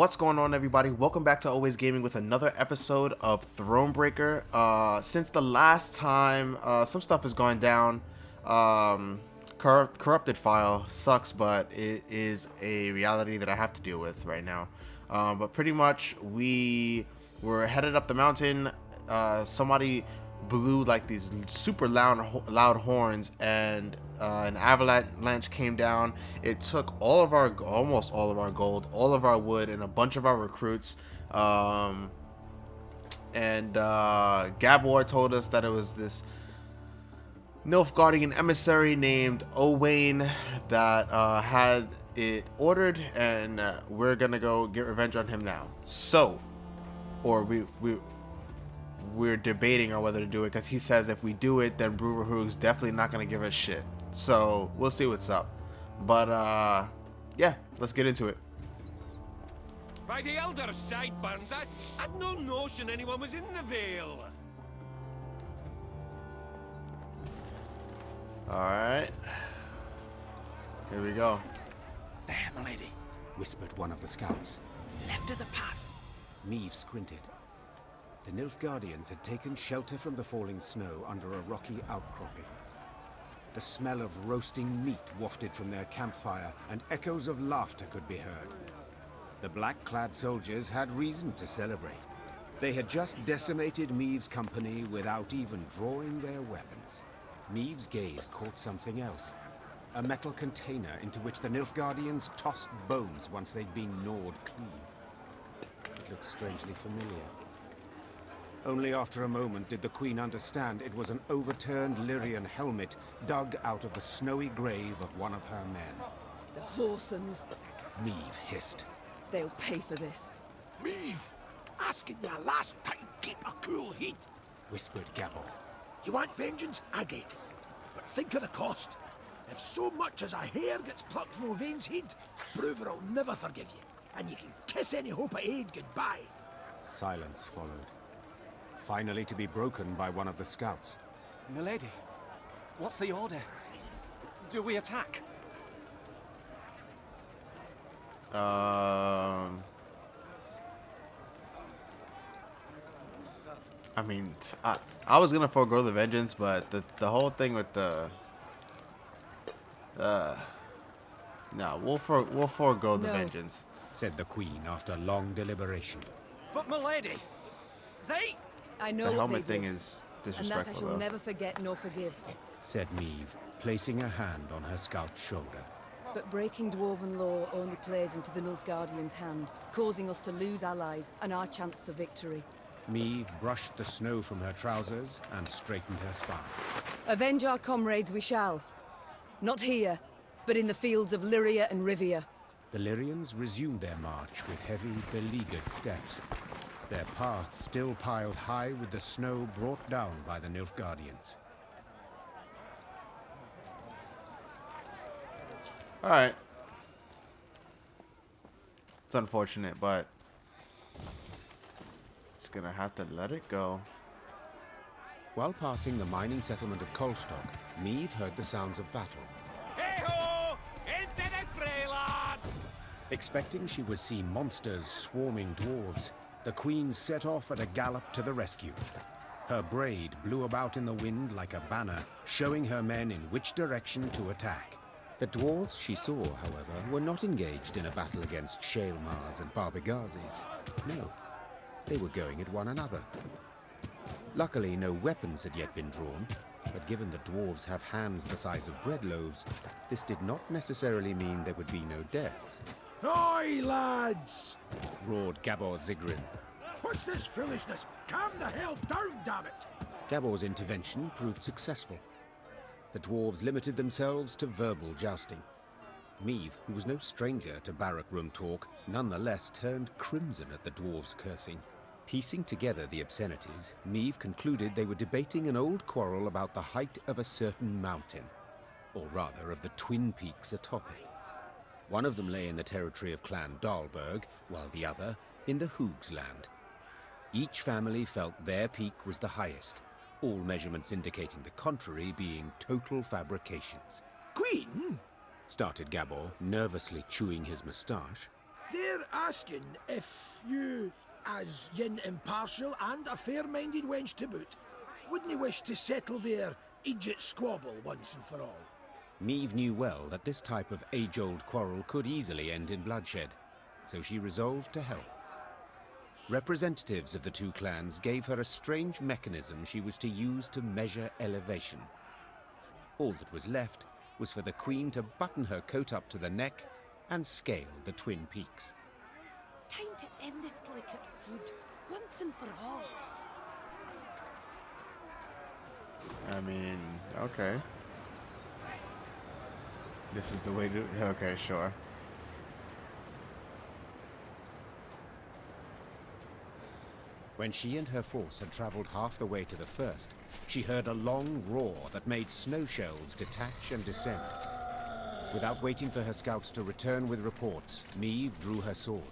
What's going on, everybody? Welcome back to Always Gaming with another episode of Thronebreaker. Since the last time, some stuff has gone down. Corrupted file sucks, but it is a reality that I have to deal with right now. But pretty much, we were headed up the mountain. Somebody blew like these super loud horns, and an avalanche came down. It took almost all of our gold, all of our wood, and a bunch of our recruits. Gabor told us that it was this Nilfgaardian emissary named Owain that had it ordered, and we're gonna go get revenge on him now. We're debating on whether to do it, because he says if we do it, then Bruverhoog's definitely not going to give us shit. So we'll see what's up. But yeah, let's get into it. By the elder sideburns, I had no notion anyone was in the Vale. Alright. Here we go. There, milady, whispered one of the scouts. Left of the path. Meve squinted. The Nilfgaardians had taken shelter from the falling snow under a rocky outcropping. The smell of roasting meat wafted from their campfire, and echoes of laughter could be heard. The black-clad soldiers had reason to celebrate. They had just decimated Meve's company without even drawing their weapons. Meve's gaze caught something else. A metal container into which the Nilfgaardians tossed bones once they'd been gnawed clean. It looked strangely familiar. Only after a moment did the Queen understand it was an overturned Lyrian helmet dug out of the snowy grave of one of her men. The whoresomes. Meve hissed. They'll pay for this. Meve, asking you last time, keep a cool head. Whispered Gabor. You want vengeance? I get it. But think of the cost. If so much as a hair gets plucked from Owain's head, Bruver will never forgive you. And you can kiss any hope of aid goodbye. Silence followed. Finally to be broken by one of the scouts. Milady, what's the order? Do we attack? I mean, I was gonna forego the vengeance, but the whole thing with the no, we'll forego the vengeance, said the Queen after long deliberation. But milady, they... I know the what helmet they thing did, is and that I disrespectful, shall though. never forget nor forgive. Said Meve, placing a hand on her scout's shoulder. But breaking Dwarven law only plays into the Nilfgaardians' hand, causing us to lose allies and our chance for victory. Meve brushed the snow from her trousers and straightened her spine. Avenge our comrades we shall. Not here, but in the fields of Lyria and Rivia. The Lyrians resumed their march with heavy, beleaguered steps. Their path still piled high with the snow brought down by the Nilfgaardians. Alright. It's unfortunate, but just gonna have to let it go. While passing the mining settlement of Kolstock, Meve heard the sounds of battle. Hey-ho! Into the fray, lads! Expecting she would see monsters swarming dwarves, the Queen set off at a gallop to the rescue. Her braid blew about in the wind like a banner, showing her men in which direction to attack. The dwarves she saw, however, were not engaged in a battle against Shaelmars and Barbigazes. No, they were going at one another. Luckily, no weapons had yet been drawn, but given the dwarves have hands the size of bread loaves, this did not necessarily mean there would be no deaths. Oi, lads! Roared Gabor Zigrin. What's this foolishness? Calm the hell down, damn it! Gabor's intervention proved successful. The dwarves limited themselves to verbal jousting. Meve, who was no stranger to barrack room talk, nonetheless turned crimson at the dwarves' cursing. Piecing together the obscenities, Meve concluded they were debating an old quarrel about the height of a certain mountain, or rather of the twin peaks atop it. One of them lay in the territory of Clan Dahlberg, while the other in the Hoogs land. Each family felt their peak was the highest, all measurements indicating the contrary being total fabrications. Queen? Started Gabor, nervously chewing his moustache. Dare asking if you, as yin impartial and a fair-minded wench to boot, wouldn't you wish to settle their Egypt squabble once and for all? Meve knew well that this type of age-old quarrel could easily end in bloodshed, so she resolved to help. Representatives of the two clans gave her a strange mechanism she was to use to measure elevation. All that was left was for the Queen to button her coat up to the neck and scale the Twin Peaks. Time to end this delicate feud, once and for all. I mean, okay. This is the way to... Okay, sure. When she and her force had traveled half the way to the first, she heard a long roar that made snow shells detach and descend. Without waiting for her scouts to return with reports, Meve drew her sword.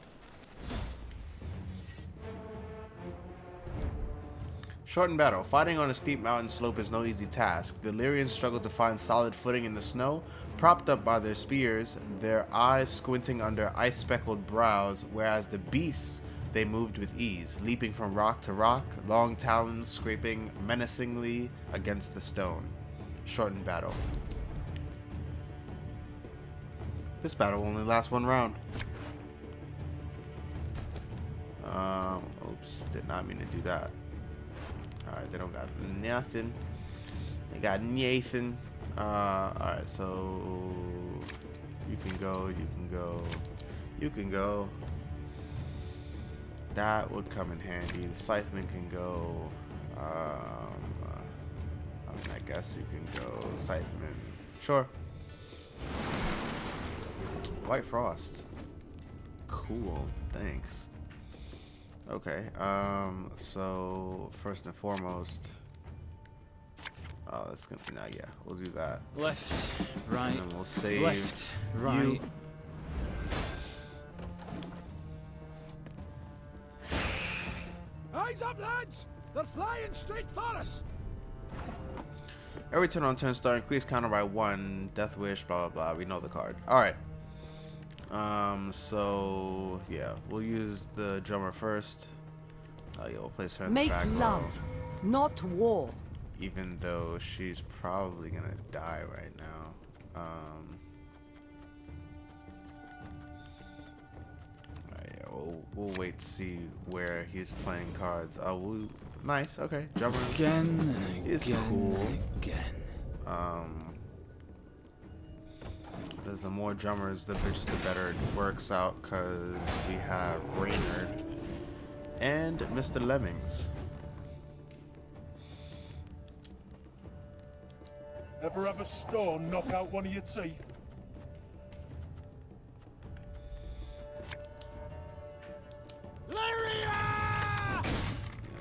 Short in battle. Fighting on a steep mountain slope is no easy task. The Lyrians struggle to find solid footing in the snow, propped up by their spears, their eyes squinting under ice-speckled brows, whereas the beasts, they moved with ease, leaping from rock to rock, long talons scraping menacingly against the stone. Short in battle. This battle only lasts one round. Oops, did not mean to do that. Alright, they don't got nothing. They got Nathan. Alright, so you can go, you can go, you can go. That would come in handy. The Scytheman can go. I mean, I guess you can go Scytheman. Sure. White Frost. Cool. Thanks. Okay. So first and foremost, that's gonna be not. Yeah, we'll do that. Left, right. And then we'll save left, right. you. Eyes up, lads! They're flying straight for us! Every turn on turn star increase counter by 1. Death Wish, blah blah blah. We know the card. Alright. So yeah, we'll use the drummer first. Yeah, we'll place her in the Make back row, love, not war. even though she's probably gonna die right now. Alright, yeah, we'll wait to see where he's playing cards. Nice, okay. Drummer Again and is again cool. and again. Because the more drummers, the better it works out, because we have Brainerd and Mr. Lemmings. Ever have a stone knock out one of your teeth? Lyria! Yeah,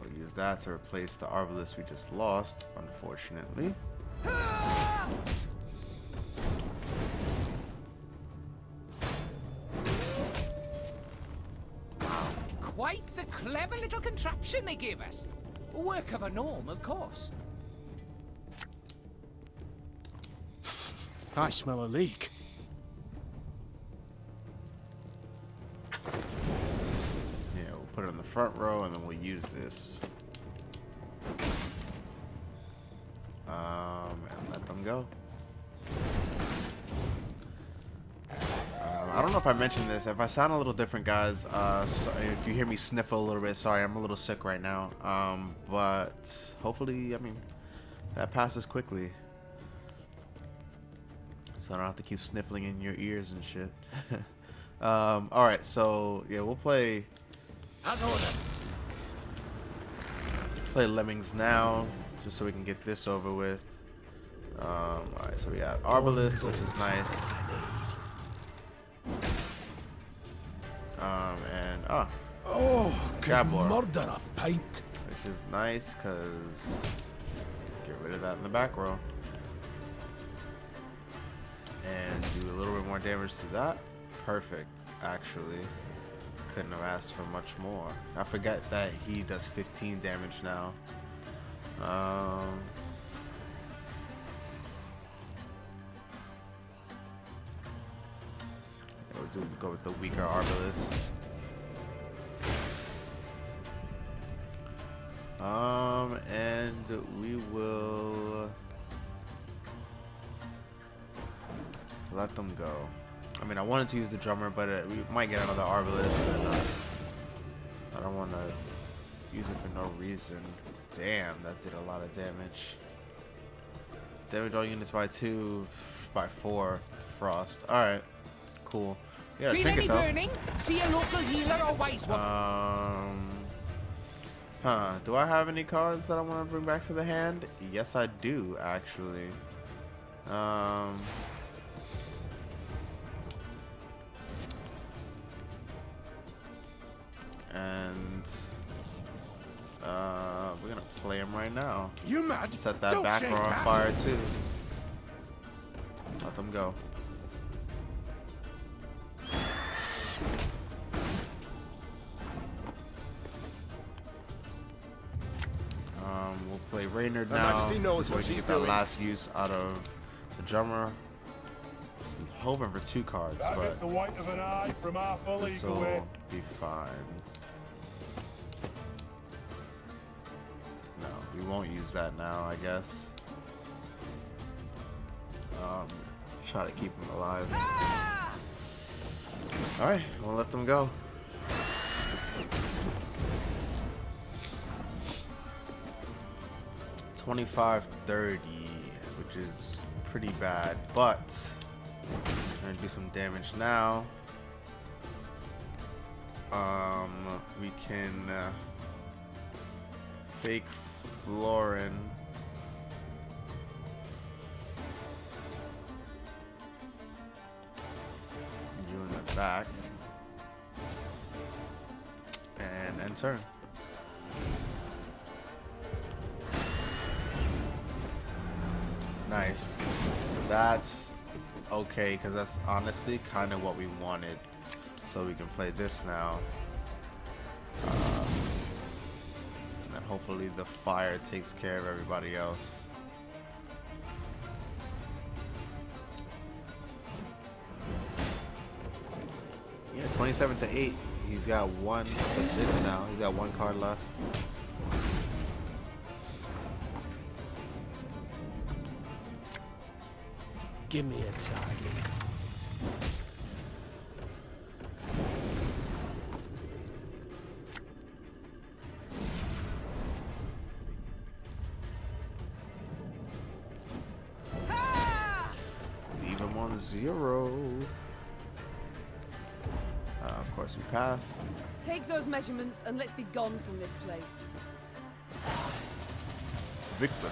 we'll use that to replace the Arbalest we just lost, unfortunately. Quite the clever little contraption they gave us. Work of a gnome, of course. I smell a leak. Yeah, we'll put it in the front row and then we'll use this. And let them go. I don't know if I mentioned this. If I sound a little different, guys, if you hear me sniffle a little bit, sorry, I'm a little sick right now. But hopefully, I mean, that passes quickly. So I don't have to keep sniffling in your ears and shit. Alright, so, yeah, we'll play... As ordered. Play Lemmings now, just so we can get this over with. Alright, so we got Arbalest, which is nice. Could Gabor, murder a pint. which is nice, because get rid of that in the back row. And do a little bit more damage to that. Perfect, actually. Couldn't have asked for much more. I forget that he does 15 damage now. We'll go with the weaker arbalist. And we will let them go. I mean, I wanted to use the drummer, but we might get another arbalist, and I don't want to use it for no reason. Damn, that did a lot of damage. Damage all units by 2, by 4 to frost. Alright, cool. Yeah, Feel trinket any though. burning? See a local healer or wise one? Do I have any cards that I want to bring back to the hand? Yes, I do, actually. And we're gonna play him right now. You mad? Set that Don't back shake row on hands. fire too. Let them go. We'll play Reynard now. Majesty knows so what we can she's get that doing. last use out of the drummer. Just hoping for 2 cards, I but get the white of an eye from half a this league away. will be fine. No, we won't use that now, I guess. Try to keep him alive. Alright, we'll let them go. $25.30, which is pretty bad, but I'm gonna do some damage now. We can fake Florin. Doing the back. And end turn. Nice. That's okay, because that's honestly kind of what we wanted. So we can play this now. And then hopefully the fire takes care of everybody else. Yeah, 27-8. He's got 1-6 now. He's got 1 card left. Give me a target. Leave him on 0. Of course we pass. Take those measurements and let's be gone from this place. Victory.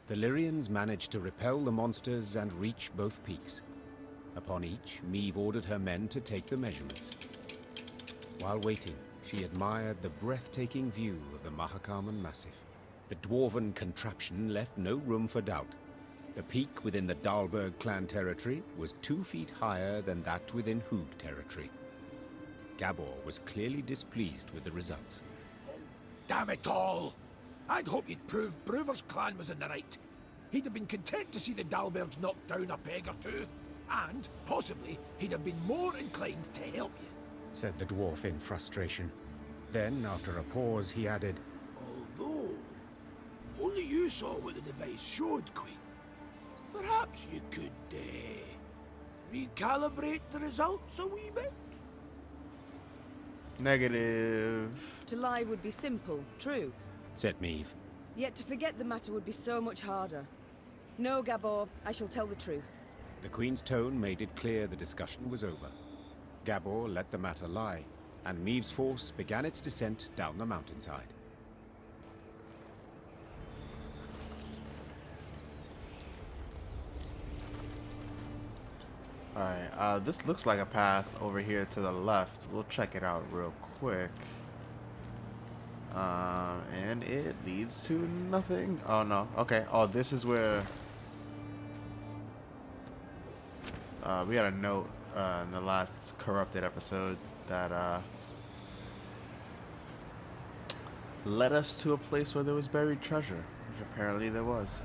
The Lyrians managed to repel the monsters and reach both peaks. Upon each, Meve ordered her men to take the measurements. While waiting, she admired the breathtaking view of the Mahakaman Massif. The dwarven contraption left no room for doubt. The peak within the Dahlberg clan territory was 2 feet higher than that within Hoog territory. Gabor was clearly displeased with the results. Damn it all! I'd hoped you'd prove Brewer's clan was in the right. He'd have been content to see the Dahlbergs knocked down a peg or 2, and, possibly, he'd have been more inclined to help you. Said the dwarf in frustration. Then, after a pause, he added, Although, only you saw what the device showed, Queen. Perhaps you could, recalibrate the results a wee bit? Negative. To lie would be simple, true. said Meve. Yet to forget the matter would be so much harder. No, Gabor, I shall tell the truth. The Queen's tone made it clear the discussion was over. Gabor let the matter lie, and Meve's force began its descent down the mountainside. Alright, this looks like a path over here to the left. We'll check it out real quick. And it leads to nothing. Oh no, okay. Oh, this is where we got a note in the last corrupted episode that led us to a place where there was buried treasure, which apparently there was.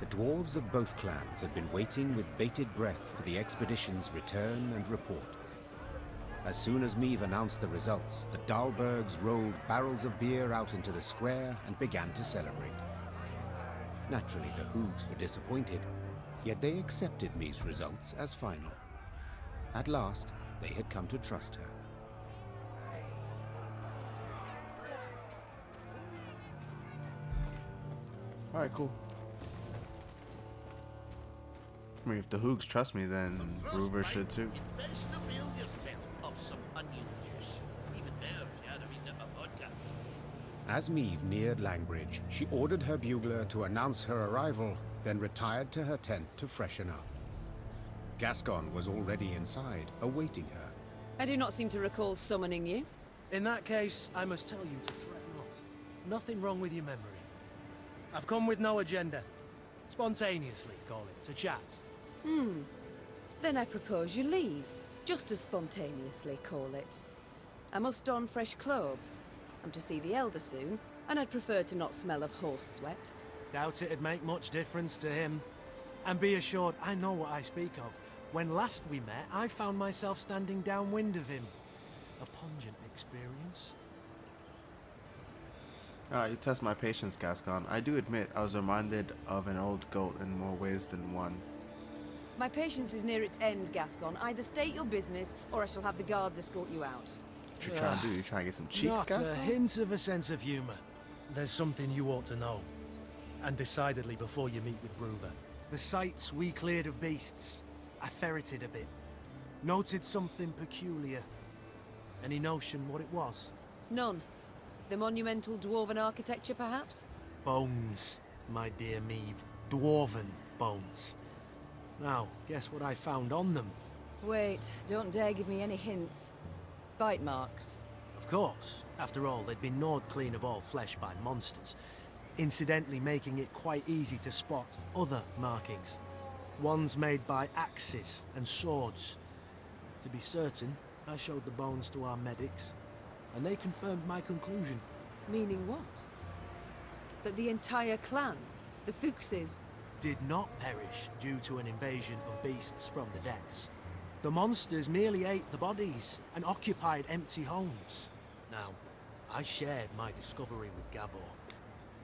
The dwarves of both clans had been waiting with bated breath for the expedition's return and report. As soon as Meve announced the results, the Dahlbergs rolled barrels of beer out into the square and began to celebrate. Naturally, the Hoogs were disappointed, yet they accepted Meve's results as final. At last, they had come to trust her. Alright, cool. I mean, if the Hoogs trust me, then Ruber should too. You'd best avail yourself of some onion juice. Even better if you had a wee nip of vodka. As Meve neared Langbridge, she ordered her bugler to announce her arrival, then retired to her tent to freshen up. Gascon was already inside, awaiting her. I do not seem to recall summoning you. In that case, I must tell you to fret not. Nothing wrong with your memory. I've come with no agenda. Spontaneously, call it, to chat. Then I propose you leave, just as spontaneously, call it. I must don fresh clothes. I'm to see the Elder soon, and I'd prefer to not smell of horse sweat. Doubt it'd make much difference to him. And be assured, I know what I speak of. When last we met, I found myself standing downwind of him. A pungent experience. You test my patience, Gascon. I do admit I was reminded of an old goat in more ways than one. My patience is near its end, Gascon. Either state your business, or I shall have the guards escort you out. What you trying to do? You trying to get some cheeks, Not Gascon? a hint of a sense of humour. There's something you ought to know. And decidedly before you meet with Bruver. The sites we cleared of beasts. I ferreted a bit. Noted something peculiar. Any notion what it was? None. The monumental dwarven architecture, perhaps? Bones, my dear Meve. Dwarven bones. Now, guess what I found on them? Wait, don't dare give me any hints. Bite marks. Of course. After all, they'd been gnawed clean of all flesh by monsters. Incidentally making it quite easy to spot other markings. Ones made by axes and swords. To be certain, I showed the bones to our medics, and they confirmed my conclusion. Meaning what? That the entire clan, the Fuchses, did not perish due to an invasion of beasts from the depths. The monsters merely ate the bodies and occupied empty homes. Now, I shared my discovery with Gabor,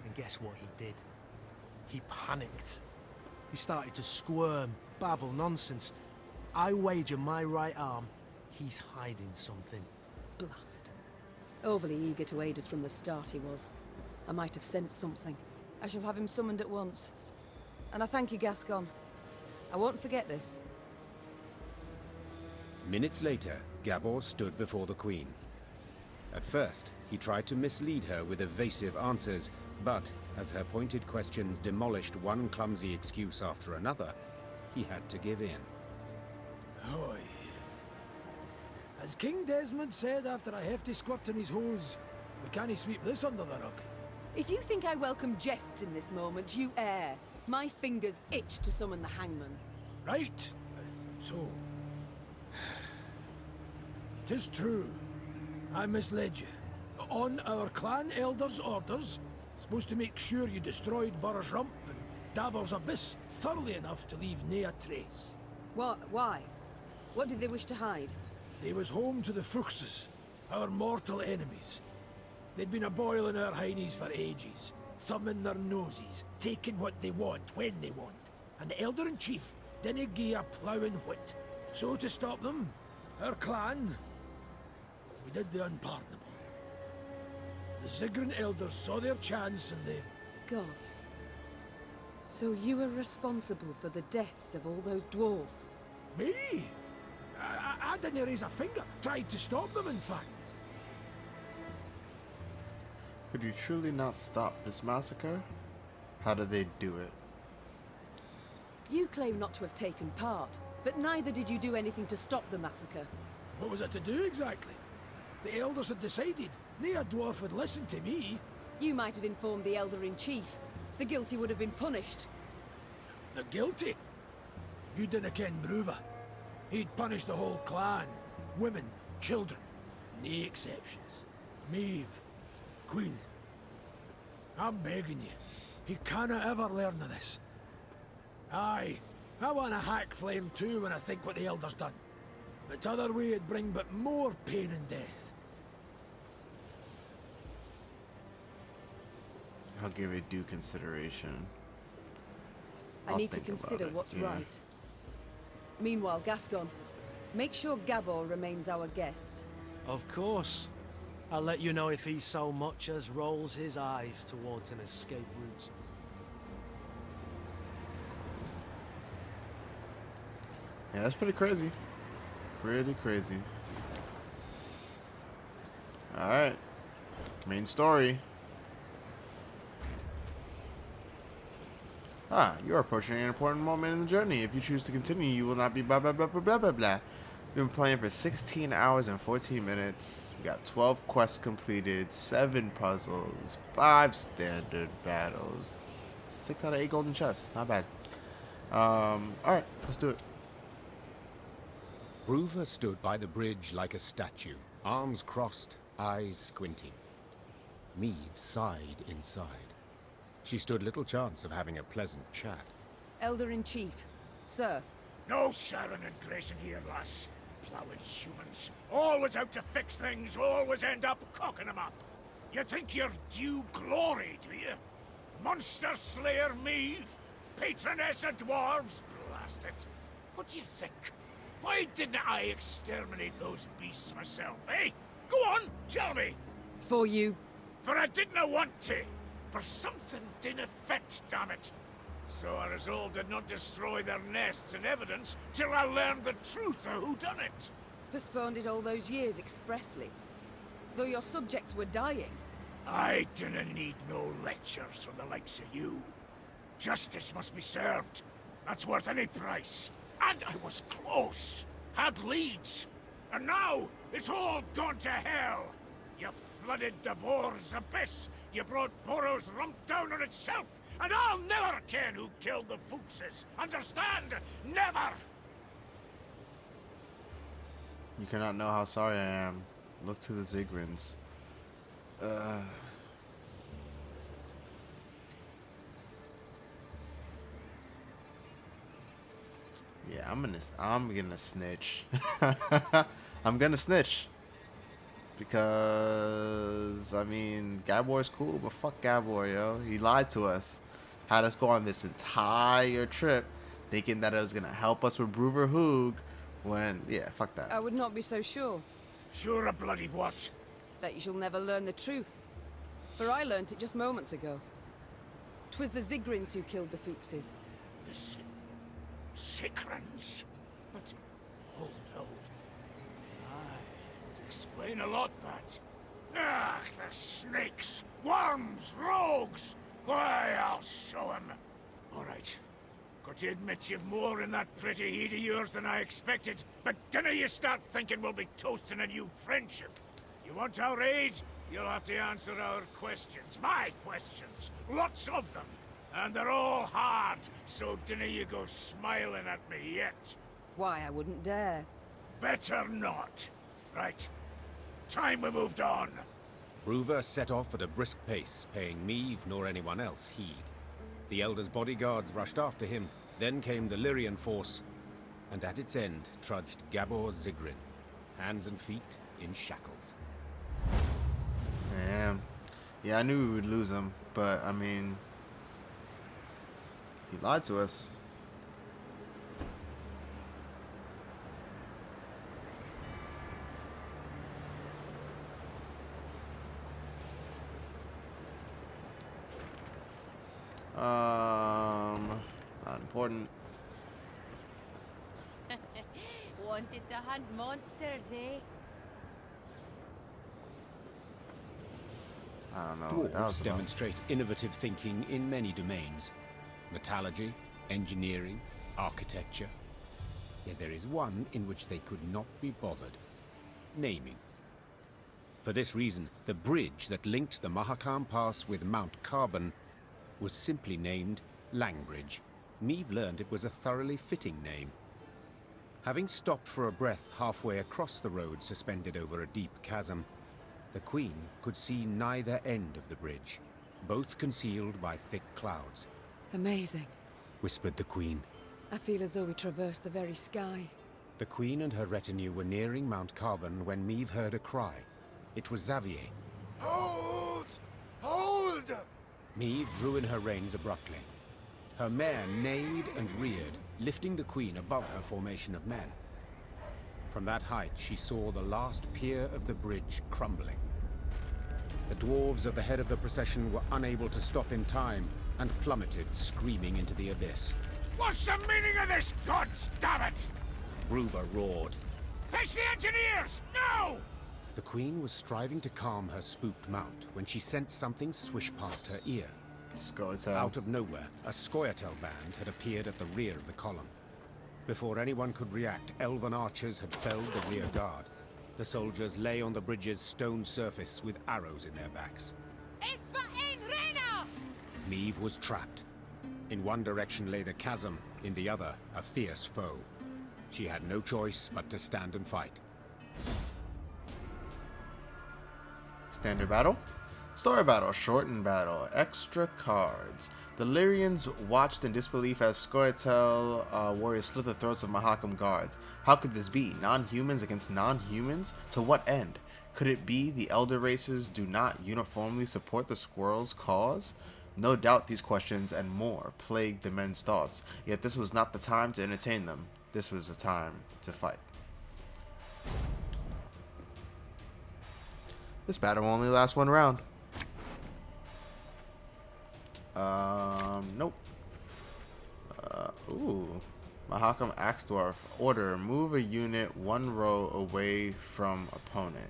and guess what he did? He panicked. He started to squirm, babble nonsense. I wager my right arm, he's hiding something. blast. Overly eager to aid us from the start he was. I might have sent something. I shall have him summoned at once. And I thank you, Gascon. I won't forget this. Minutes later, Gabor stood before the Queen. At first, he tried to mislead her with evasive answers, but as her pointed questions demolished one clumsy excuse after another, he had to give in. Hoy. As King Desmond said after a hefty squirt in his hose, we can't sweep this under the rug. If you think I welcome jests in this moment, you err. My fingers itch to summon the hangman. Right. So... 'Tis true. I misled you. On our clan elder's orders, supposed to make sure you destroyed Burr's Rump and Davor's Abyss thoroughly enough to leave nae a trace. What? Why? What did they wish to hide? They was home to the Fuchses, our mortal enemies. They'd been a-boiling our heinies for ages, thumbing their noses, taking what they want when they want, and the Elder-in-Chief didn't gie a ploughing whit. So to stop them, our clan, we did the unpardonable. The Ziggurin elders saw their chance and they... Gods. So you were responsible for the deaths of all those dwarves? Me? I didn't raise a finger. Tried to stop them, in fact. Could you truly not stop this massacre? How did they do it? You claim not to have taken part, but neither did you do anything to stop the massacre. What was it to do, exactly? The elders had decided. Nae a dwarf would listen to me. You might have informed the Elder-in-Chief. The guilty would have been punished. The guilty? You didn't ken Bruver. He'd punish the whole clan. Women, children. Nae exceptions. Meve, Queen. I'm begging you. He canna ever learn of this. Aye, I want a hack flame too when I think what the Elder's done. But t'other way it'd bring but more pain and death. I'll give it due consideration. I I'll need to think about consider it, what's yeah. right. Meanwhile, Gascon, make sure Gabor remains our guest. Of course. I'll let you know if he so much as rolls his eyes towards an escape route. Yeah, that's pretty crazy. Pretty crazy. Alright. Main story. You are approaching an important moment in the journey. If you choose to continue, you will not be blah blah blah blah blah blah blah. We've been playing for 16 hours and 14 minutes. We got 12 quests completed, 7 puzzles, 5 standard battles, 6 out of 8 golden chests. Not bad. Alright, let's do it. Bruver stood by the bridge like a statue, arms crossed, eyes squinting. Meve sighed inside. She stood little chance of having a pleasant chat. Elder-in-Chief, sir. No sirring and gracing here, lass. Plowing humans. Always out to fix things, always end up cocking them up. You think you're due glory, do you? Monster Slayer Meve? Patroness of dwarves? Blast it. What do you think? Why didn't I exterminate those beasts myself, eh? Go on, tell me. For you. For I didn't want to. For something didn't fit, damn it. So I resolved to not destroy their nests and evidence till I learned the truth of who done it. Postponed it all those years expressly. Though your subjects were dying. I didn't need no lectures from the likes of you. Justice must be served. That's worth any price. And I was close. Had leads. And now it's all gone to hell. You flooded Devor's abyss. You brought Boros rump down on itself. And I'll never ken who killed the Fuchses. Understand? Never! You cannot know how sorry I am. Look to the Zigrins. Yeah, I'm gonna snitch. I'm gonna snitch. Because, I mean, Gabor's cool, but fuck Gabor, yo. He lied to us. Had us go on this entire trip thinking that it was gonna help us with Bruver Hoog when, yeah, fuck that. I would not be so sure. Sure a bloody what? That you shall never learn the truth. For I learnt it just moments ago. 'Twas the Zigrins who killed the Fuchses. The Sikrans? But, hold. Aye, explain a lot, that. Ah, the snakes, worms, rogues! Why, I'll show 'em. All right. Got to admit you've more in that pretty heat of yours than I expected, but dinna you start thinking we'll be toasting a new friendship. You want our aid? You'll have to answer our questions. My questions. Lots of them. And they're all hard, so dinna you go smiling at me yet. Why, I wouldn't dare. Better not. Right. Time we moved on. Bruver set off at a brisk pace, paying Meve nor anyone else heed. The Elder's bodyguards rushed after him, then came the Lyrian force, and at its end trudged Gabor Zigrin, hands and feet in shackles. Damn. Yeah, I knew we would lose him, but, I mean, he lied to us. Not important. Wanted to hunt monsters, eh? I don't know what that was Dwarves about. demonstrate innovative thinking in many domains. Metallurgy, engineering, architecture. Yet there is one in which they could not be bothered. Naming. For this reason, the bridge that linked the Mahakam Pass with Mount Carbon was simply named Langbridge. Meve learned it was a thoroughly fitting name. Having stopped for a breath halfway across the road suspended over a deep chasm, the Queen could see neither end of the bridge, both concealed by thick clouds. Amazing. whispered the Queen. I feel as though we traversed the very sky. The Queen and her retinue were nearing Mount Carbon when Meve heard a cry. It was Xavier. Hold! Hold! Meve drew in her reins abruptly. Her mare neighed and reared, lifting the Queen above her formation of men. From that height, she saw the last pier of the bridge crumbling. The dwarves at the head of the procession were unable to stop in time and plummeted, screaming into the abyss. What's the meaning of this, gods damn it? Bruva roared. Fetch the engineers! No! The Queen was striving to calm her spooked mount when she sensed something swish past her ear. Scoia'tael. Out of nowhere, a Scoia'tael band had appeared at the rear of the column. Before anyone could react, elven archers had felled the rear guard. The soldiers lay on the bridge's stone surface with arrows in their backs. Espa en Rena! Meve was trapped. In one direction lay the chasm, in the other, a fierce foe. She had no choice but to stand and fight. Standard battle. Story battle. Shortened battle. Extra cards. The Lyrians watched in disbelief as Scoia'tael warriors slit the throats of Mahakam guards. How could this be? Non-humans against non-humans? To what end? Could it be the elder races do not uniformly support the squirrels' cause? No doubt these questions and more plagued the men's thoughts, yet this was not the time to entertain them. This was the time to fight. This battle will only last one round. Nope. Ooh. Mahakam Axe Dwarf. Order. Move a unit 1 row away from opponent.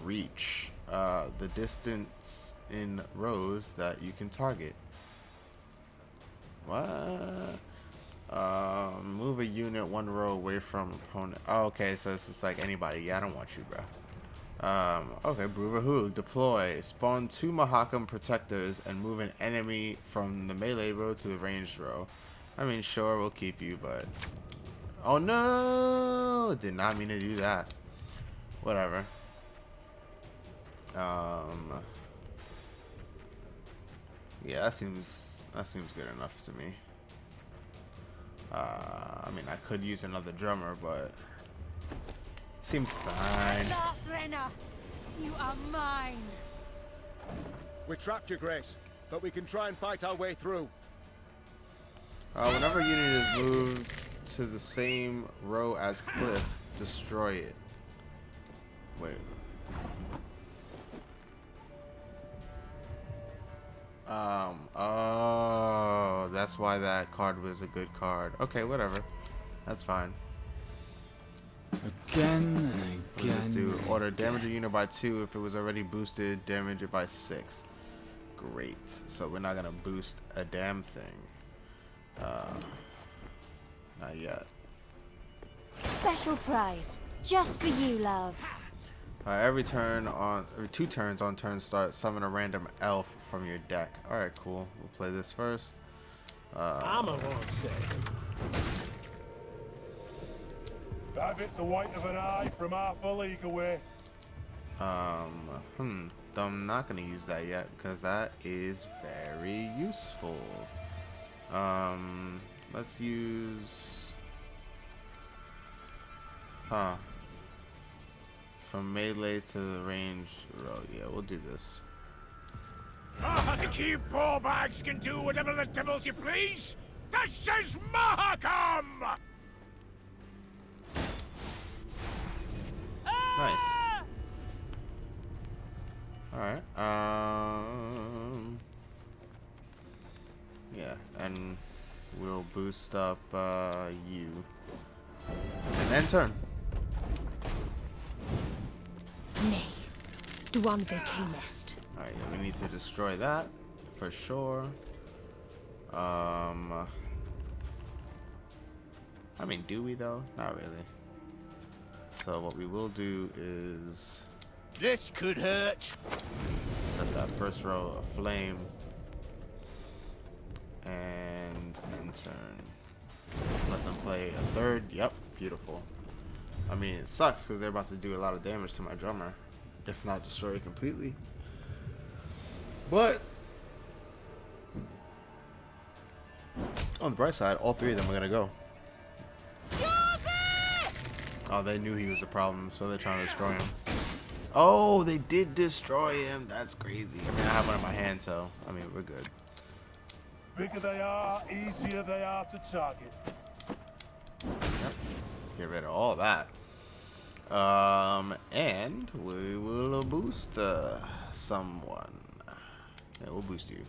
Reach. The distance in rows that you can target. What? Move a unit 1 row away from opponent. Oh, okay, so it's just like anybody. Yeah, I don't want you, bro. Okay, Bruvahoog, deploy. Spawn 2 Mahakam protectors and move an enemy from the melee row to the ranged row. I mean, sure, we'll keep you, but... Oh no! Did not mean to do that. Whatever. Yeah, that seems good enough to me. I mean, I could use another drummer, but... Seems fine. Last Renna, you are mine. We're trapped, Your Grace, but we can try and fight our way through. Whenever a unit is moved to the same row as Cliff, destroy it. Wait. Oh, that's why that card was a good card. Okay, whatever. That's fine. Again and again. Let's do order damage a unit by 2 if it was already boosted, damage it by 6. Great. So we're not gonna boost a damn thing. Not yet. Special prize, just for you, love. Every turn on, or 2 turns on turn start, summon a random elf from your deck. All right, cool. We'll play this first. I'm a long say. Have it the white of an eye from half a league away. I'm not gonna use that yet because that is very useful. Let's use, from melee to the ranged row. Yeah, we'll do this. Think you ball bags can do whatever the devils you please? This is Mahakam! Nice. Alright. Yeah, and we'll boost up you. And then turn. Me. Duan Vacamist. Alright, yeah, we need to destroy that for sure. I mean, do we though? Not really. So what we will do is this could hurt. Set that first row aflame and end turn. Let them play a third. Yep, beautiful. I mean, it sucks because they're about to do a lot of damage to my drummer, if not destroy it completely. But On the bright side, all three of them are gonna go. Oh, they knew he was a problem, so they're trying to destroy him. Oh, they did destroy him. That's crazy. I mean, I have one in my hand, so I mean, we're good. Bigger they are, easier they are to target. Yep. Get rid of all that. And we will boost someone. Yeah, we'll boost you.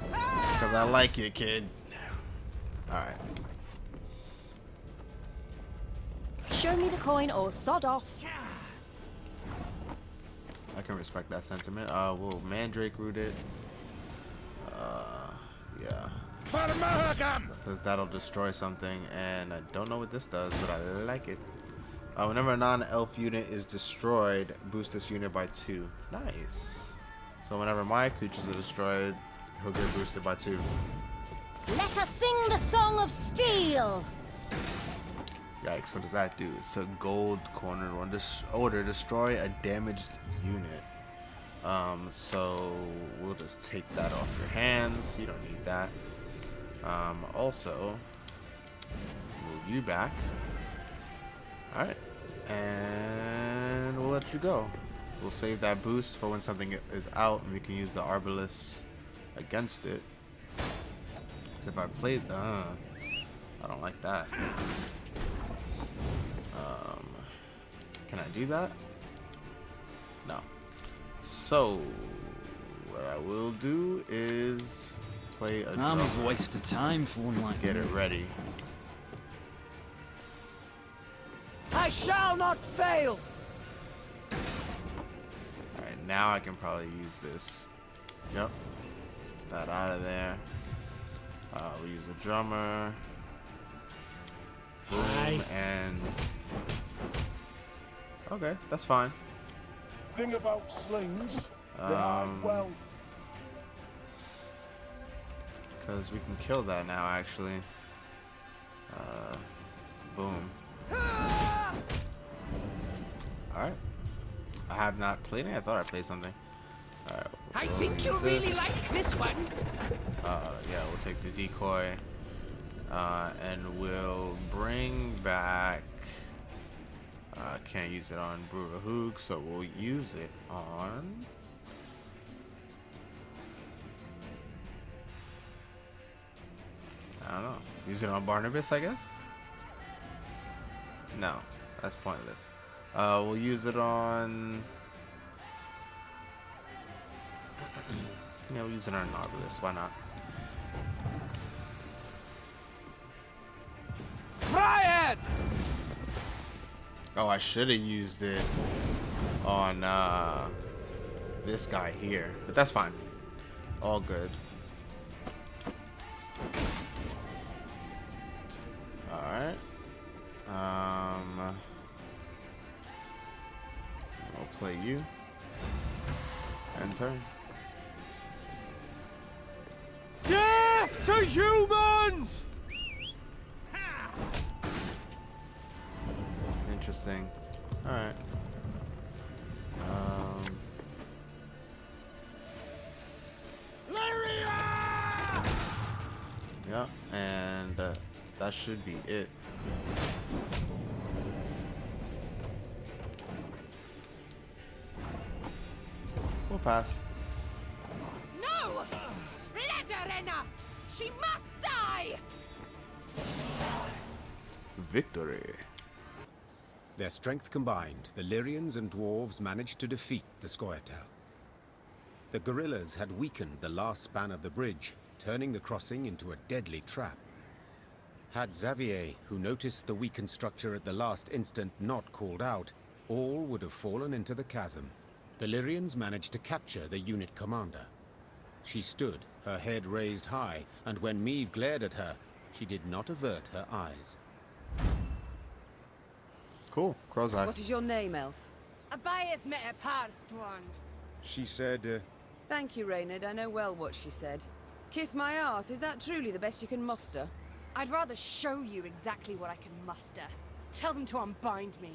Because I like you, kid. Alright. Show me the coin or sod off. I can respect that sentiment. We'll Mandrake root it. Yeah. Because that'll destroy something, and I don't know what this does, but I like it. Whenever a non-elf unit is destroyed, boost this unit by 2. Nice. So whenever my creatures are destroyed, he'll get boosted by 2. Let us sing the song of steel. Yikes, what does that do? It's a gold cornered one. This order, destroy a damaged unit. So we'll just take that off your hands. You don't need that. Also, move you back. Alright. And we'll let you go. We'll save that boost for when something is out, and we can use the Arbalest against it. So if I played the... I don't like that. Can I do that? No. So, what I will do is play a drum. Army's a waste of time for one like Get it ready. I shall not fail! Alright, now I can probably use this. Yep. That out of there. We'll use the drummer. Boom, and... Okay, that's fine. Thing about slings, they hide well. Because we can kill that now, actually. Boom. Alright. I have not played it. I thought I played something. Alright. I think you'll really like this one. Yeah, we'll take the decoy. And we'll bring back... can't use it on Bruvahug, so we'll use it on... I don't know. Use it on Barnabas, I guess? No, that's pointless. We'll use it on... yeah, we'll use it on Arbalest. Why not? Brian! Oh, I should have used it on this guy here, but that's fine. All good. All right. I'll play you. End turn. Death to humans! Interesting. All right. Lyria! Yeah, and that should be it. We'll pass. No! Blederenna! She must die! Victory. Their strength combined, the Lyrians and dwarves managed to defeat the Scoia'tael. The guerrillas had weakened the last span of the bridge, turning the crossing into a deadly trap. Had Xavier, who noticed the weakened structure at the last instant, not called out, all would have fallen into the chasm. The Lyrians managed to capture the unit commander. She stood, her head raised high, and when Meve glared at her, she did not avert her eyes. Cool. Crow's eye. What is your name, elf? Abayeth met a parsed one. She said, Thank you, Reynard. I know well what she said. Kiss my ass. Is that truly the best you can muster? I'd rather show you exactly what I can muster. Tell them to unbind me.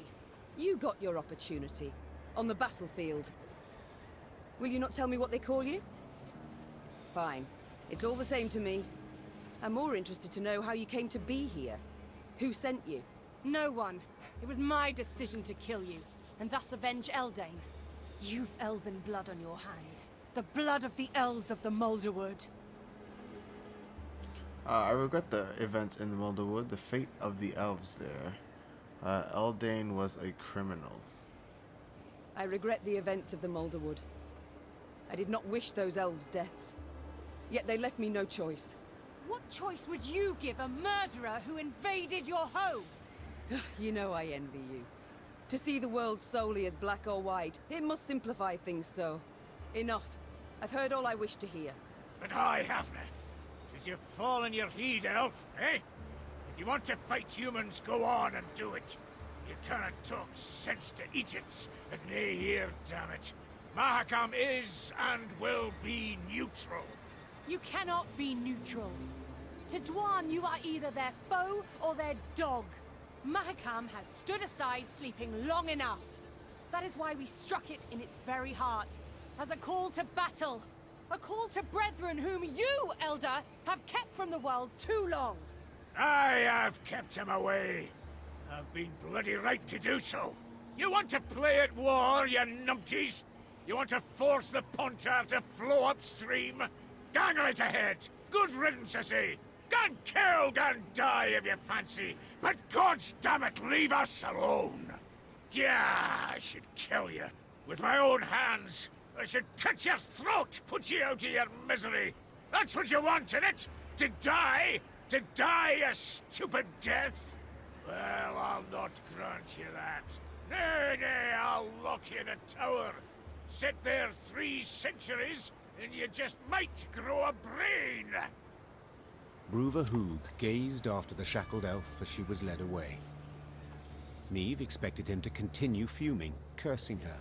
You got your opportunity. On the battlefield. Will you not tell me what they call you? Fine. It's all the same to me. I'm more interested to know how you came to be here. Who sent you? No one. It was my decision to kill you, and thus avenge Eldain. You've elven blood on your hands. The blood of the elves of the Moulderwood. I regret the events in the Moulderwood, the fate of the elves there. Eldain was a criminal. I regret the events of the Moulderwood. I did not wish those elves' deaths. Yet they left me no choice. What choice would you give a murderer who invaded your home? You know I envy you. To see the world solely as black or white, it must simplify things so. Enough. I've heard all I wish to hear. But I haven't. Did you fall on your heed, elf, eh? If you want to fight humans, go on and do it. You cannot talk sense to idiots and nae here, damn it. Mahakam is and will be neutral. You cannot be neutral. To Dwan, you are either their foe or their dog. Mahakam has stood aside, sleeping long enough. That is why we struck it in its very heart, as a call to battle. A call to brethren whom you, Elder, have kept from the world too long. I have kept him away. I've been bloody right to do so. You want to play at war, you numpties? You want to force the Pontar to flow upstream? Gang right ahead. Good riddance, I say. Gan kill, gan die if you fancy. But God's damn it, leave us alone. Yeah, I should kill you. With my own hands. I should cut your throat, put you out of your misery. That's what you want, innit? To die? To die a stupid death? Well, I'll not grant you that. Nay, nay, I'll lock you in a tower. Sit there 3 centuries, and you just might grow a brain. Bruva Hoog gazed after the shackled elf as she was led away. Meve expected him to continue fuming, cursing her.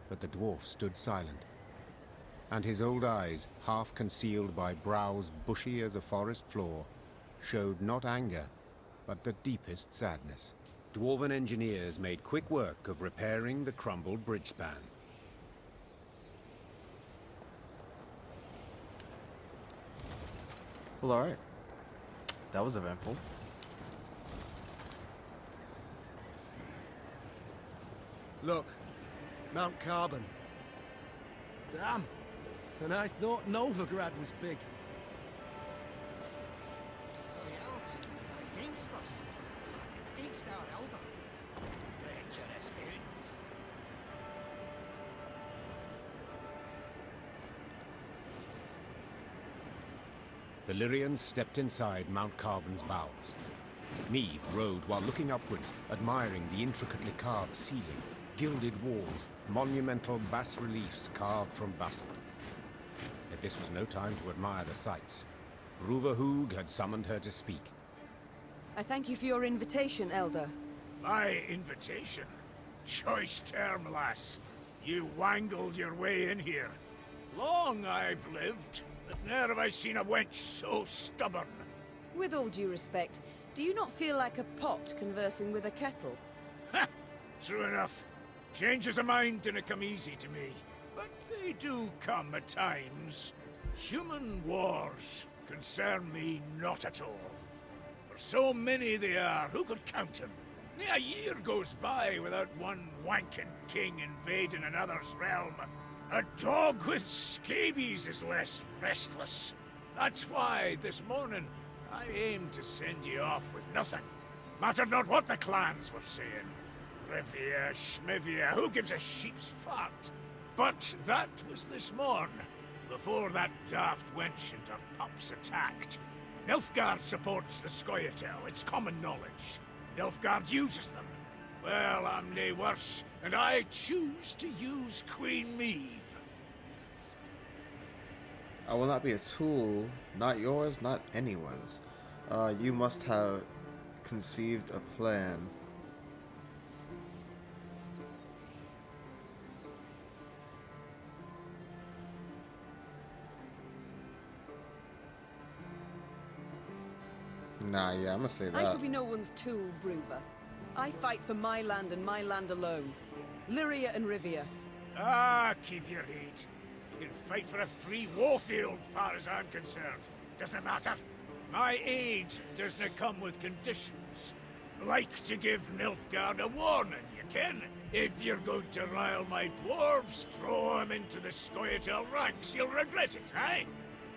But the dwarf stood silent, and his old eyes, half concealed by brows bushy as a forest floor, showed not anger, but the deepest sadness. Dwarven engineers made quick work of repairing the crumbled bridge span. Well, alright. That was eventful. Look, Mount Carbon. Damn. And I thought Novigrad was big. So the elves are against us. Against our elder. Dangerous hens. The Lyrians stepped inside Mount Carbon's bowels. Meve rode while looking upwards, admiring the intricately carved ceiling, gilded walls, monumental bas-reliefs carved from basalt. Yet this was no time to admire the sights. Bruva Hoog had summoned her to speak. I thank you for your invitation, Elder. My invitation? Choice term, lass. You wangled your way in here. Long I've lived, but ne'er have I seen a wench so stubborn. With all due respect, do you not feel like a pot conversing with a kettle? Ha! True enough. Changes of mind dinna come easy to me, but they do come at times. Human wars concern me not at all. For so many they are, who could count them? Near a year goes by without one wanking king invading another's realm. A dog with scabies is less restless. That's why, this morning, I aimed to send you off with nothing. Mattered not what the clans were saying. Rivia, Schmivia, who gives a sheep's fart? But that was this morn, before that daft wench and her pups attacked. Nilfgaard supports the Scoia'tael, it's common knowledge. Nilfgaard uses them. Well, I'm nae worse, and I choose to use Queen Meve. I will not be a tool, not yours, not anyone's. You must have conceived a plan. Nah, yeah, I'm gonna say that. I shall be no one's tool, Bruva. I fight for my land and my land alone. Lyria and Rivia. Ah, keep your heat. You can fight for a free warfield, far as I'm concerned. Doesn't matter. My aid doesn't come with conditions. Like to give Nilfgaard a warning, you ken. If you're going to rile my dwarves, throw 'em into the Scoia'tael ranks, you'll regret it, aye?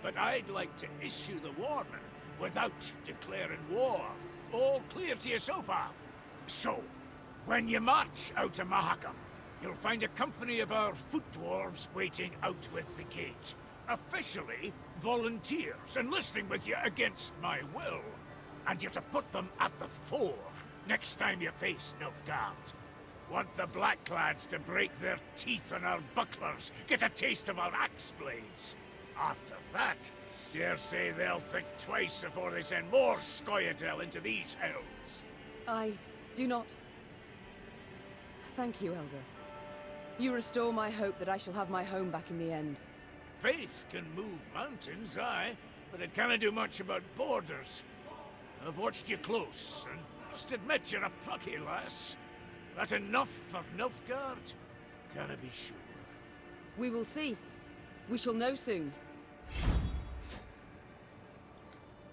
But I'd like to issue the warning without declaring war. All clear to you so far? So, when you march out of Mahakam, you'll find a company of our foot dwarves waiting out with the gate. Officially, volunteers enlisting with you against my will. And you're to put them at the fore next time you face Nilfgaard. Want the Blackclads to break their teeth on our bucklers, get a taste of our axe blades. After that, dare say they'll think twice before they send more Scoia'tael into these hells. I do not... Thank you, Elder. You restore my hope that I shall have my home back in the end. Faith can move mountains, aye, but it can't do much about borders. I've watched you close, and must admit you're a plucky lass. That enough for Nilfgaard? Can I be sure? We will see. We shall know soon.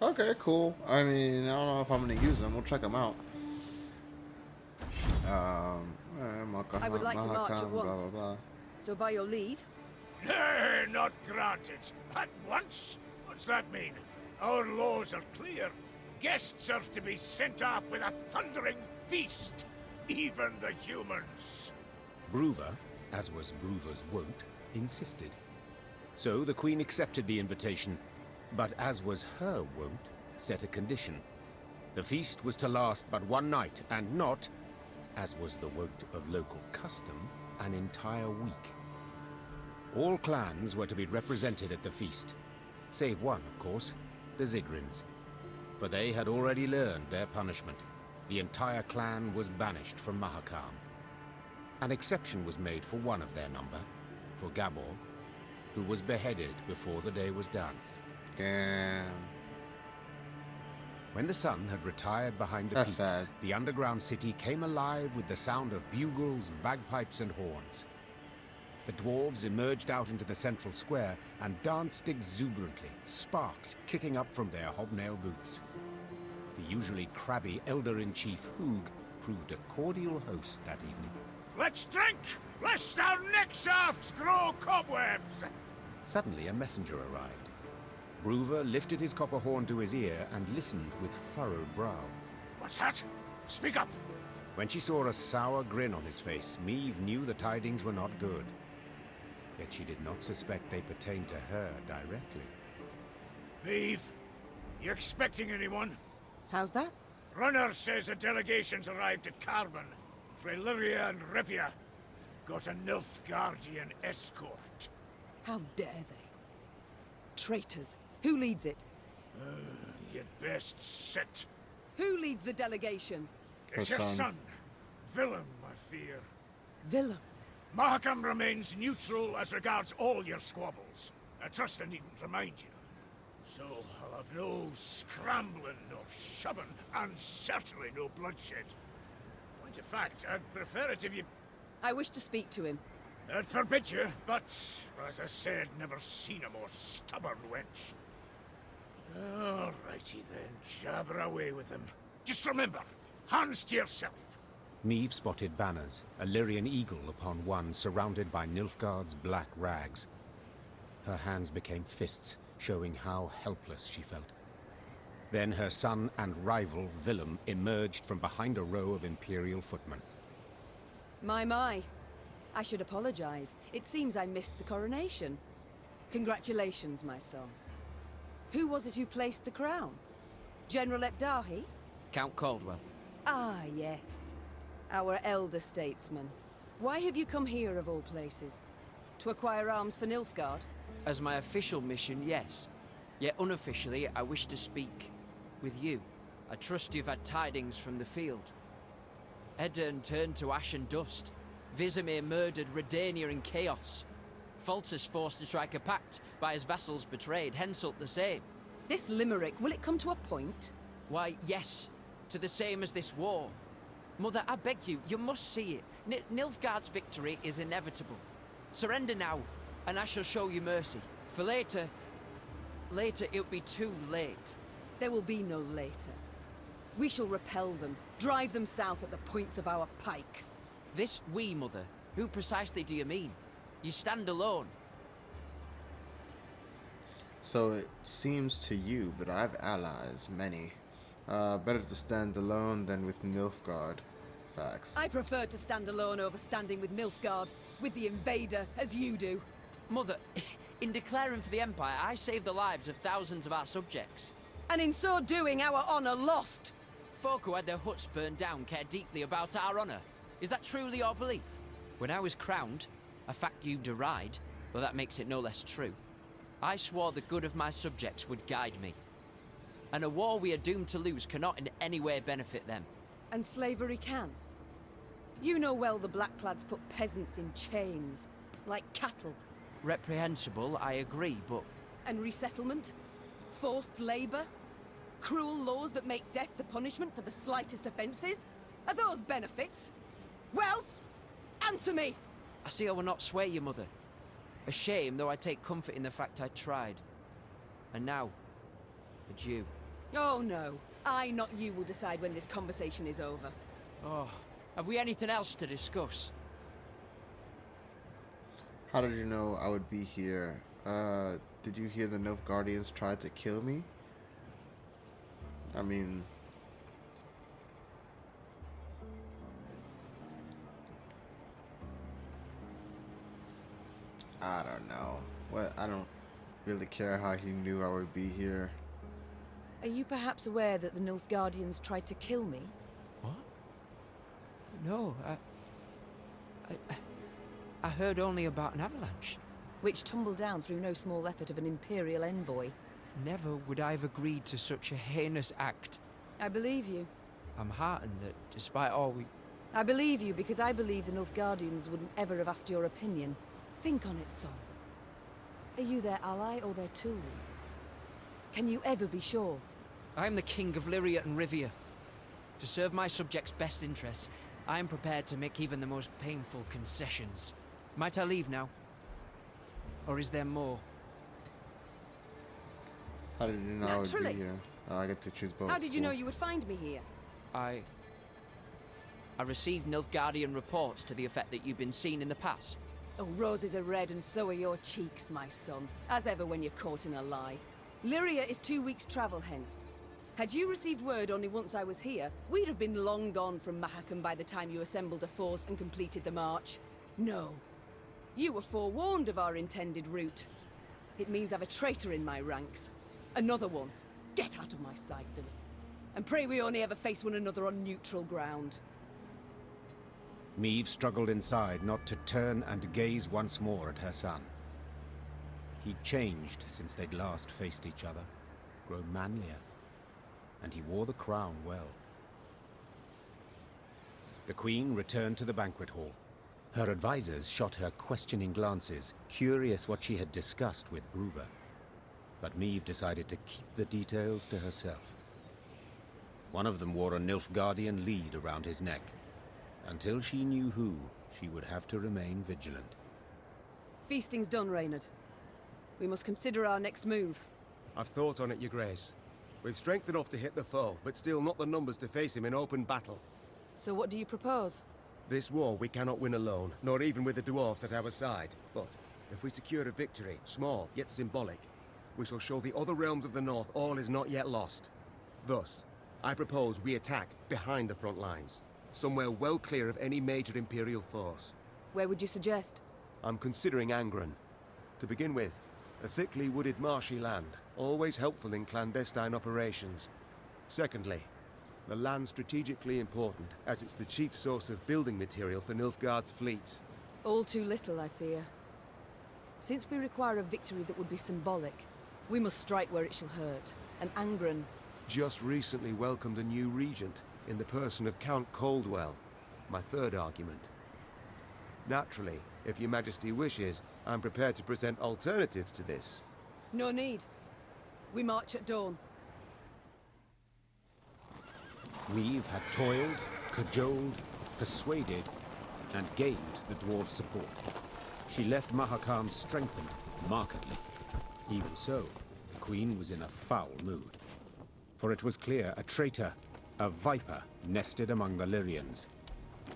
Okay, cool. I mean, I don't know if I'm gonna use them. We'll check them out. I would like to march at once. Blah, blah, blah. So by your leave... Nay, not granted. At once? What's that mean? Our laws are clear. Guests are to be sent off with a thundering feast. Even the humans. Bruver, as was Bruver's wont, insisted. So the Queen accepted the invitation, but as was her wont, set a condition. The feast was to last but one night, and not, as was the wont of local custom, an entire week. All clans were to be represented at the feast, save one, of course, the Zigrins. For they had already learned their punishment. The entire clan was banished from Mahakam. An exception was made for one of their number, for Gabor, who was beheaded before the day was done. Damn. When the sun had retired behind the That's peaks, sad. the underground city came alive with the sound of bugles, bagpipes, and horns. The dwarves emerged out into the central square and danced exuberantly, sparks kicking up from their hobnail boots. The usually crabby Elder-in-Chief Hoog proved a cordial host that evening. Let's drink, lest our neck shafts grow cobwebs! Suddenly a messenger arrived. Bruver lifted his copper horn to his ear and listened with furrowed brow. What's that? Speak up! When she saw a sour grin on his face, Meve knew the tidings were not good. Yet she did not suspect they pertained to her directly. Meve, you expecting anyone? How's that? Runner says a delegation's arrived at Carbon, for Lyria and Rivia. Got a Nilfgaardian escort. How dare they? Traitors. Who leads it? You'd best sit. Who leads the delegation? It's your son, Willem, I fear. Willem? Mahakam remains neutral as regards all your squabbles. I trust I needn't remind you. So I'll have no scrambling nor shoving, and certainly no bloodshed. Point of fact, I'd prefer it if you... I wish to speak to him. I'd forbid you, but, as I said, never seen a more stubborn wench. Alrighty then, jabber away with him. Just remember, hands to yourself. Meve spotted banners, a Lyrian eagle upon one surrounded by Nilfgaard's black rags. Her hands became fists, showing how helpless she felt. Then her son and rival, Willem, emerged from behind a row of Imperial footmen. My. I should apologize. It seems I missed the coronation. Congratulations, my son. Who was it who placed the crown? General Epdahi? Count Caldwell. Ah, yes. Our elder statesman. Why have you come here, of all places? To acquire arms for Nilfgaard? As my official mission, yes. Yet unofficially, I wish to speak with you. I trust you've had tidings from the field. Edirn turned to ash and dust. Vizimir murdered Redania in chaos. Foltest forced to strike a pact, by his vassals betrayed, Henselt the same. This limerick, will it come to a point? Why, yes. To the same as this war. Mother, I beg you, you must see it. Nilfgaard's victory is inevitable. Surrender now, and I shall show you mercy. For later it'll be too late. There will be no later. We shall repel them, drive them south at the points of our pikes. This we, Mother? Who precisely do you mean? You stand alone. So it seems to you, but I have allies, many. Better to stand alone than with Nilfgaard. Facts. I prefer to stand alone over standing with Nilfgaard, with the invader, as you do. Mother, in declaring for the Empire, I saved the lives of thousands of our subjects. And in so doing, our honor lost. Folk who had their huts burned down care deeply about our honor. Is that truly your belief? When I was crowned, a fact you deride, though that makes it no less true, I swore the good of my subjects would guide me. And a war we are doomed to lose cannot in any way benefit them. And slavery can. You know well the Blackclads put peasants in chains, like cattle. Reprehensible, I agree, but... And resettlement? Forced labor? Cruel laws that make death the punishment for the slightest offenses? Are those benefits? Well, answer me! I see I will not sway you, Mother. A shame, though I take comfort in the fact I tried. And now, adieu. Oh no, I, not you, will decide when this conversation is over. Oh, have we anything else to discuss? How did you know I would be here? Did you hear the Nilfgaardians tried to kill me? I mean... I don't know. I don't really care how he knew I would be here. Are you perhaps aware that the Nilfgaardians tried to kill me? What? No, I heard only about an avalanche. Which tumbled down through no small effort of an Imperial envoy. Never would I have agreed to such a heinous act. I believe you. I'm heartened that, despite all I believe you because I believe the Nilfgaardians wouldn't ever have asked your opinion. Think on it, son. Are you their ally or their tool? Can you ever be sure? I am the king of Lyria and Rivia. To serve my subjects' best interests, I am prepared to make even the most painful concessions. Might I leave now? Or is there more? How did you know I would be here? I get to choose both. How did you know you would find me here? I received Nilfgaardian reports to the effect that you've been seen in the pass. Oh, roses are red and so are your cheeks, my son. As ever when you're caught in a lie. Lyria is 2 weeks' travel hence. Had you received word only once I was here, we'd have been long gone from Mahakam by the time you assembled a force and completed the march. No. You were forewarned of our intended route. It means I've a traitor in my ranks. Another one. Get out of my sight, villain. And pray we only ever face one another on neutral ground. Meve struggled inside not to turn and gaze once more at her son. He'd changed since they'd last faced each other, grown manlier, and he wore the crown well. The Queen returned to the banquet hall. Her advisors shot her questioning glances, curious what she had discussed with Bruver. But Meve decided to keep the details to herself. One of them wore a Nilfgaardian lead around his neck. Until she knew who, she would have to remain vigilant. Feasting's done, Reynard. We must consider our next move. I've thought on it, Your Grace. We've strength enough to hit the foe, but still not the numbers to face him in open battle. So what do you propose? This war we cannot win alone, nor even with the dwarves at our side. But if we secure a victory, small yet symbolic, we shall show the other realms of the north all is not yet lost. Thus, I propose we attack behind the front lines, somewhere well clear of any major Imperial force. Where would you suggest? I'm considering Angren. To begin with, a thickly wooded marshy land, always helpful in clandestine operations. Secondly, the land strategically important, as it's the chief source of building material for Nilfgaard's fleets. All too little, I fear. Since we require a victory that would be symbolic, we must strike where it shall hurt. And Angren... Just recently welcomed a new regent, in the person of Count Coldwell. My third argument. Naturally, if your Majesty wishes, I'm prepared to present alternatives to this. No need. We march at dawn. Meve had toiled, cajoled, persuaded, and gained the dwarves' support. She left Mahakam strengthened, markedly. Even so, the Queen was in a foul mood. For it was clear a traitor, a viper, nested among the Lyrians.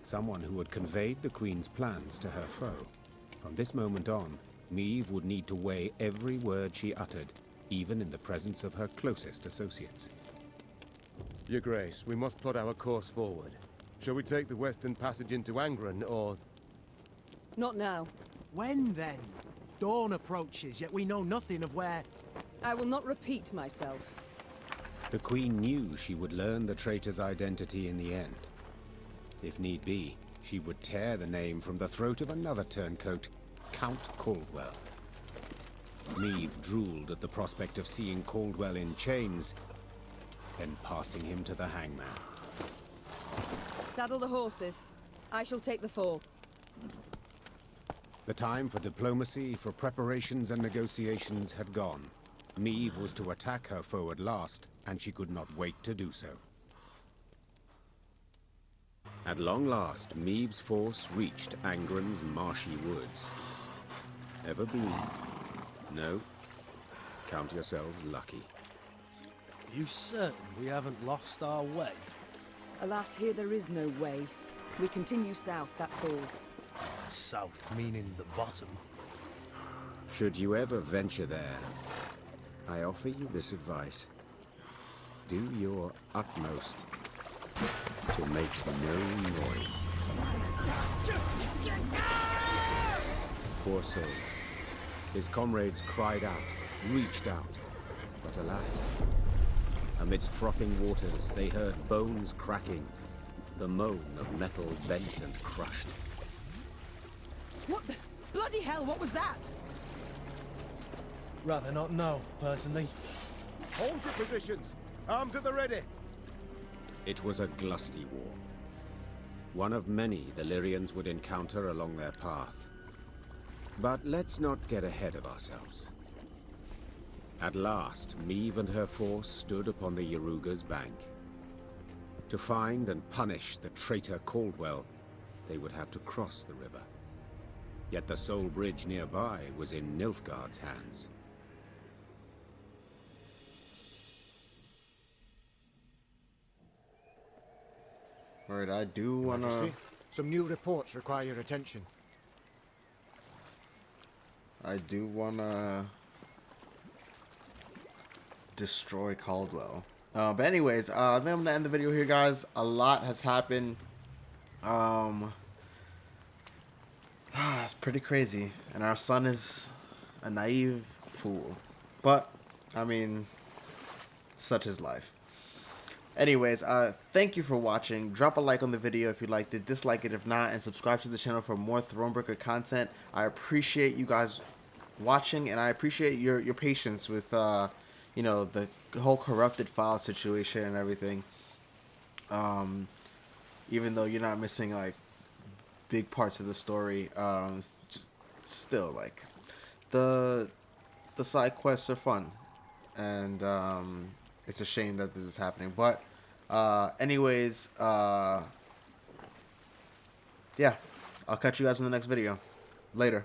Someone who had conveyed the Queen's plans to her foe. From this moment on, Meve would need to weigh every word she uttered, even in the presence of her closest associates. Your Grace, we must plot our course forward. Shall we take the western passage into Angren, or... Not now. When then? Dawn approaches, yet we know nothing of where... I will not repeat myself. The Queen knew she would learn the traitor's identity in the end. If need be, she would tear the name from the throat of another turncoat, Count Caldwell. Meve drooled at the prospect of seeing Caldwell in chains, then passing him to the hangman. Saddle the horses. I shall take the fore. The time for diplomacy, for preparations and negotiations had gone. Meve was to attack her foe at last, and she could not wait to do so. At long last, Meve's force reached Angren's marshy woods. Ever been? No? Count yourselves lucky. You certain we haven't lost our way? Alas, here there is no way. We continue south, that's all. South meaning the bottom. Should you ever venture there, I offer you this advice. Do your utmost to make no noise. Poor soul. His comrades cried out, reached out, but alas, amidst frothing waters they heard bones cracking, the moan of metal bent and crushed. What the... bloody hell, what was that? Rather not know, personally. Hold your positions! Arms at the ready! It was a glusty war. One of many the Lyrians would encounter along their path. But let's not get ahead of ourselves. At last, Meve and her force stood upon the Yaruga's bank. To find and punish the traitor Caldwell, they would have to cross the river. Yet the sole bridge nearby was in Nilfgaard's hands. Alright, I do wanna... Majesty, some new reports require your attention. I do wanna... destroy Caldwell. But anyways, then I'm gonna end the video here, guys. A lot has happened. It's pretty crazy. And our son is a naive fool. But, I mean, such is life. Anyways, thank you for watching. Drop a like on the video if you liked it, dislike it if not, and subscribe to the channel for more Thronebreaker content. I appreciate you guys watching, and I appreciate your patience with you know, the whole corrupted file situation and everything. Even though you're not missing like big parts of the story, still like the side quests are fun, and it's a shame that this is happening. But anyways, yeah, I'll catch you guys in the next video. Later.